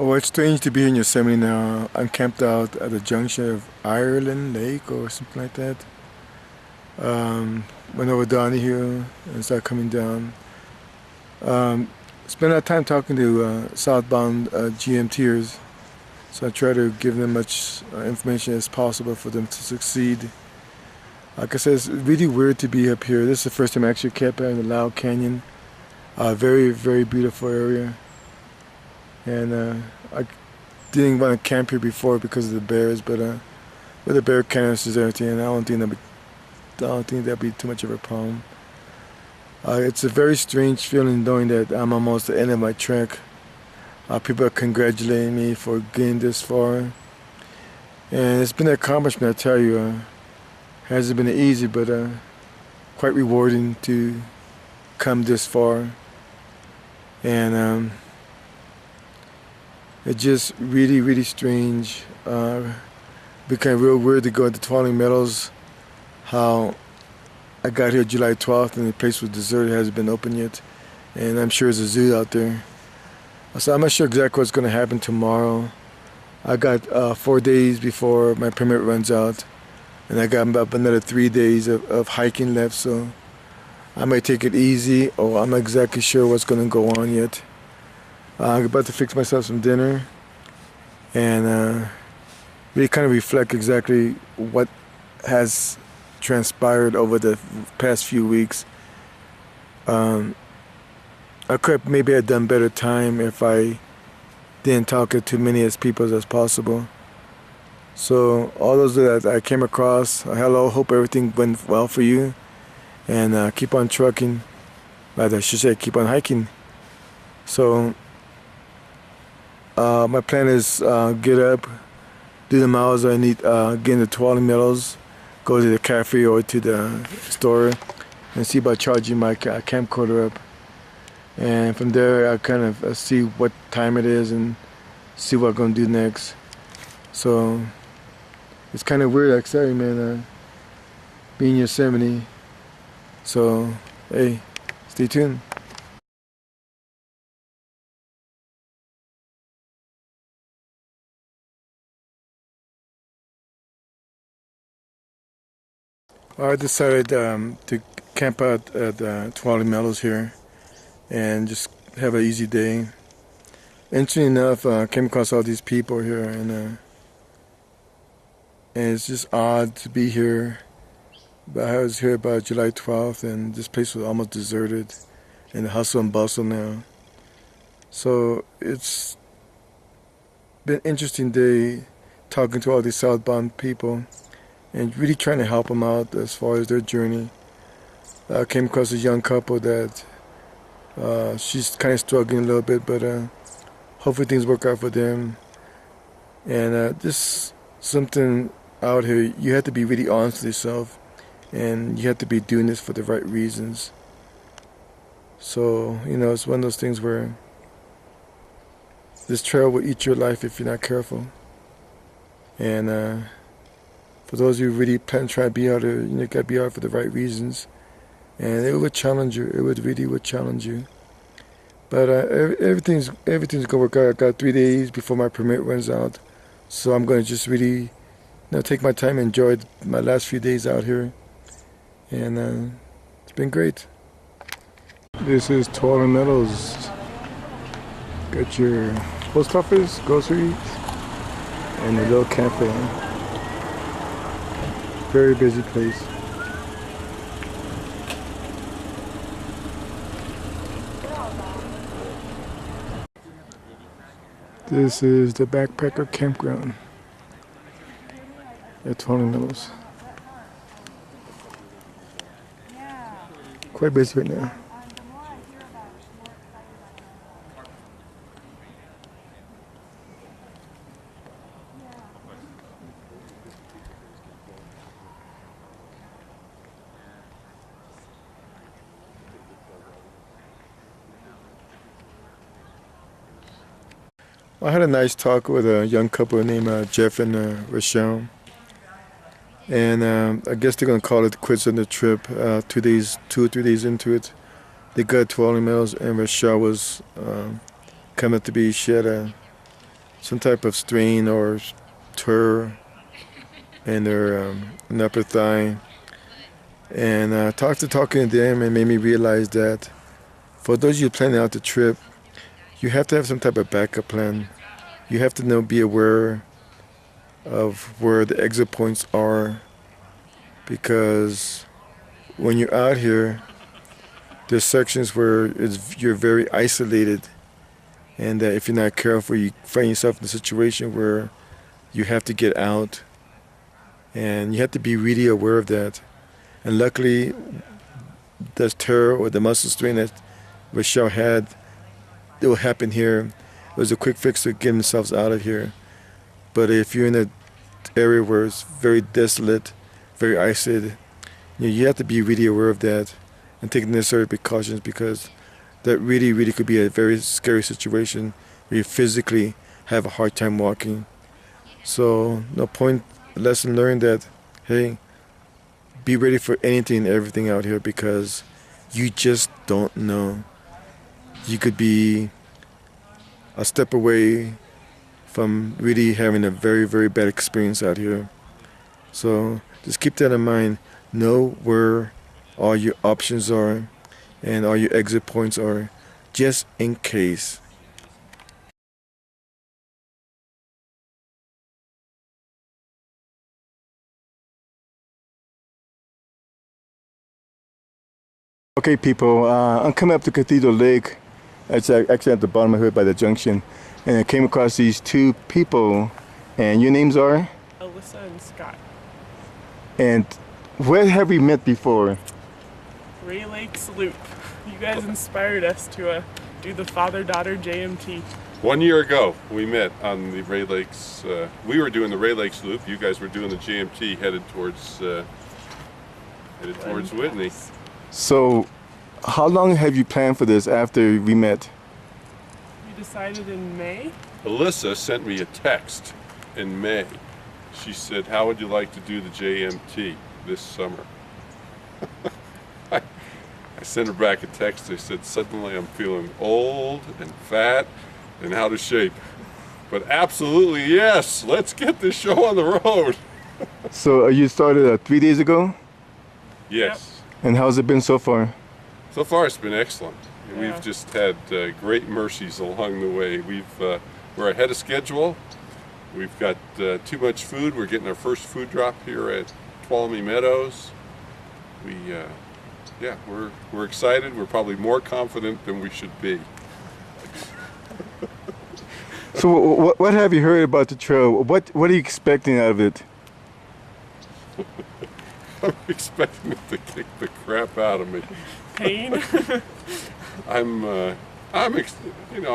Oh, it's strange to be in Yosemite now. I'm camped out at the junction of Ireland Lake or something like that. Went over Donohue and started coming down. Spent a lot of time talking to southbound GMTers, so I try to give them much information as possible for them to succeed. Like I said, it's really weird to be up here. This is the first time I actually camped out in the Loud Canyon. Very, very beautiful area. And I didn't want to camp here before because of the bears, but with the bear canisters and everything, I don't think that'd be too much of a problem. It's a very strange feeling knowing that I'm almost at the end of my trek. People are congratulating me for getting this far, and it's been an accomplishment. I tell you, hasn't been easy, but quite rewarding to come this far. And it's just really, really strange. Became real weird to go into Tuolumne Meadows. How I got here July 12th and the place was deserted, hasn't been open yet. And I'm sure there's a zoo out there. So I'm not sure exactly what's going to happen tomorrow. I got 4 days before my permit runs out. And I got about another 3 days of hiking left, so I might take it easy, or I'm not exactly sure what's going to go on yet. I'm about to fix myself some dinner and really kind of reflect exactly what has transpired over the past few weeks. I could maybe have done better time if I didn't talk to many as people as possible. So all those that I came across, hello, hope everything went well for you, and keep on trucking, but I should say keep on hiking. So my plan is get up, do the miles I need, get in the Tuolumne Meadows, go to the cafe or to the store and see about charging my camcorder up. And from there I kind of see what time it is and see what I'm going to do next. So it's kind of weird, exciting, man, being in Yosemite. So, hey, stay tuned. I decided to camp out at Tuolumne Meadows here and just have an easy day. Interesting enough, I came across all these people here, and it's just odd to be here. But I was here about July 12th, and this place was almost deserted, and the hustle and bustle now. So it's been an interesting day talking to all these southbound people and really trying to help them out as far as their journey. I came across a young couple that she's kind of struggling a little bit, but hopefully things work out for them. And just something out here, you have to be really honest with yourself, and you have to be doing this for the right reasons. So, it's one of those things where this trail will eat your life if you're not careful. And for those of you who really plan to try to be out here, you got to be out for the right reasons. And it would challenge you. It really would challenge you. But everything's going to work out. I got 3 days before my permit runs out. So I'm going to just really take my time and enjoy my last few days out here. And it's been great. This is Tuolumne Meadows. Got your post office, groceries, and a little cafe. Very busy place. This is the backpacker campground at Tuolumne Meadows. Quite busy right now. I had a nice talk with a young couple named Jeff and Rochelle. And I guess they're going to call it quits on the trip. 2 or 3 days into it, they got Tuolumne Meadows, and Rochelle was coming to be. She had a some type of strain or tear in their an upper thigh. And talking to them, and made me realize that for those of you planning out the trip, you have to have some type of backup plan. You have to be aware of where the exit points are, because when you're out here, there's sections where you're very isolated, and that if you're not careful, you find yourself in a situation where you have to get out, and you have to be really aware of that. And luckily, the tear or the muscle strain that Rochelle had, it will happen here. It was a quick fix to get themselves out of here. But if you're in an area where it's very desolate, very isolated, you have to be really aware of that and take the necessary precautions, because that really, really could be a very scary situation where you physically have a hard time walking. So, lesson learned that, hey, be ready for anything and everything out here, because you just don't know. You could be a step away from really having a very, very bad experience out here. So just keep that in mind. Know where all your options are and all your exit points are, just in case. Okay, people, I'm coming up to Cathedral Lake. It's actually at the bottom of it by the junction. And I came across these two people. And your names are? Alyssa and Scott. And where have we met before? Ray Lakes Loop. You guys inspired us to do the father-daughter JMT. 1 year ago, we met on the Ray Lakes. We were doing the Ray Lakes Loop. You guys were doing the JMT headed towards Whitney. So, how long have you planned for this after we met? We decided in May. Alyssa sent me a text in May. She said, "How would you like to do the JMT this summer?" I sent her back a text. I said, "Suddenly I'm feeling old and fat and out of shape. But absolutely yes, let's get this show on the road." So, you started 3 days ago? Yes. And how's it been so far? So far, it's been excellent. Yeah. We've just had great mercies along the way. We're ahead of schedule. We've got too much food. We're getting our first food drop here at Tuolumne Meadows. We're excited. We're probably more confident than we should be. So, what have you heard about the trail? What are you expecting out of it? I'm expecting it to kick the crap out of me. Pain. I'm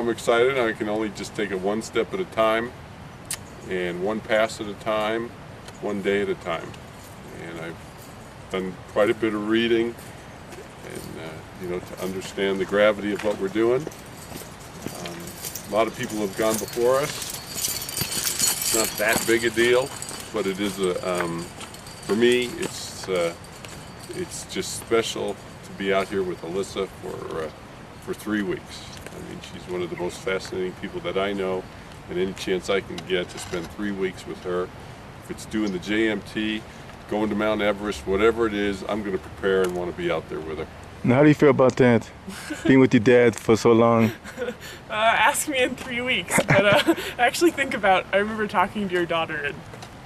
excited. I can only just take it one step at a time, and one pass at a time, one day at a time. And I've done quite a bit of reading, and to understand the gravity of what we're doing. A lot of people have gone before us. It's not that big a deal, but it is for me, it's just special to be out here with Alyssa for 3 weeks. I mean, she's one of the most fascinating people that I know, and any chance I can get to spend 3 weeks with her, if it's doing the JMT, going to Mount Everest, whatever it is, I'm going to prepare and want to be out there with her. Now, how do you feel about that? Being with your dad for so long? Ask me in 3 weeks, but I actually I remember talking to your daughter, and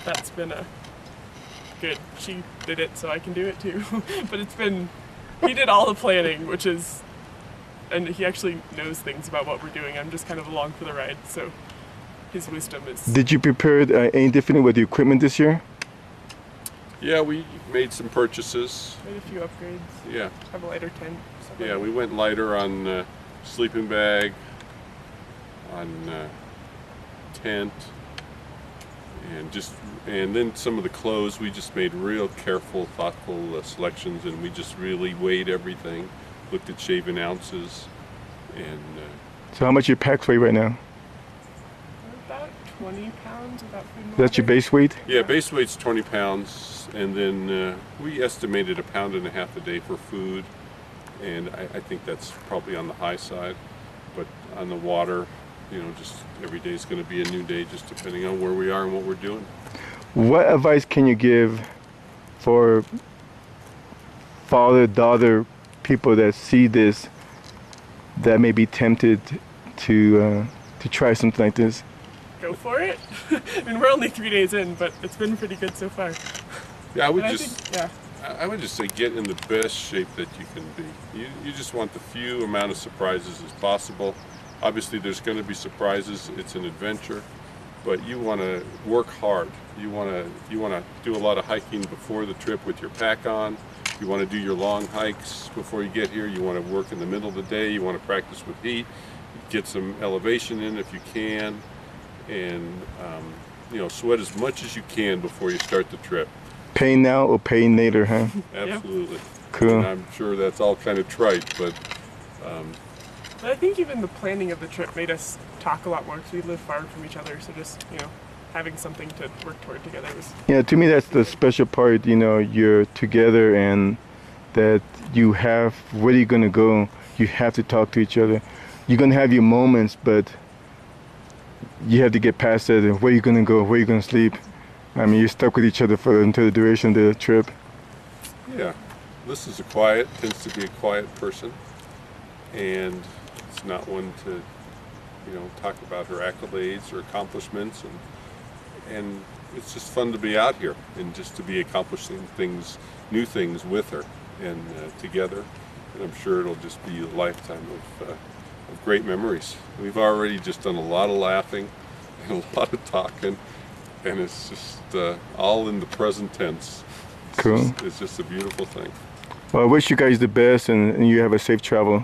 that's been good. She did it, so I can do it too. But he did all the planning, and he actually knows things about what we're doing. I'm just kind of along for the ride, so his wisdom is... Did you prepare any different with the equipment this year? Yeah, we made some purchases. Made a few upgrades. Yeah. Have a lighter tent. Yeah, we went lighter on sleeping bag, on tent, and then some of the clothes. We just made real careful, thoughtful selections, and we just really weighed everything, looked at shaving ounces, and. So how much your packs weigh right now? About 20 pounds without food and water. That's your base weight? Yeah, base weight's 20 pounds, and then we estimated 1.5 pounds a day for food, and I think that's probably on the high side, but on the water, just every day is going to be a new day, just depending on where we are and what we're doing. What advice can you give for father-daughter people that see this, that may be tempted to try something like this? Go for it. I mean, we're only 3 days in, but it's been pretty good so far. Yeah, I would And just yeah. I would just say get in the best shape that you can be. You just want the few amount of surprises as possible. Obviously, there's going to be surprises. It's an adventure, but you want to work hard. You want to do a lot of hiking before the trip with your pack on. You want to do your long hikes before you get here. You want to work in the middle of the day. You want to practice with heat. Get some elevation in if you can, and sweat as much as you can before you start the trip. Pain now or pain later, huh? Absolutely. Cool. And I'm sure that's all kind of trite, but But I think even the planning of the trip made us talk a lot more because we live far from each other. So just having something to work toward together was. Yeah, to me that's the special part. You're together and that you have. Where are you gonna go? You have to talk to each other. You're gonna have your moments, but you have to get past that. And where are you gonna go? Where are you gonna sleep? I mean, you're stuck with each other until the duration of the trip. yeah, Alyssa's tends to be a quiet person, and it's not one to, talk about her accolades or accomplishments, and it's just fun to be out here and just to be accomplishing new things with her and together, and I'm sure it'll just be a lifetime of great memories. We've already just done a lot of laughing and a lot of talking, and it's just all in the present tense. Cool. It's just a beautiful thing. Well, I wish you guys the best and you have a safe travel.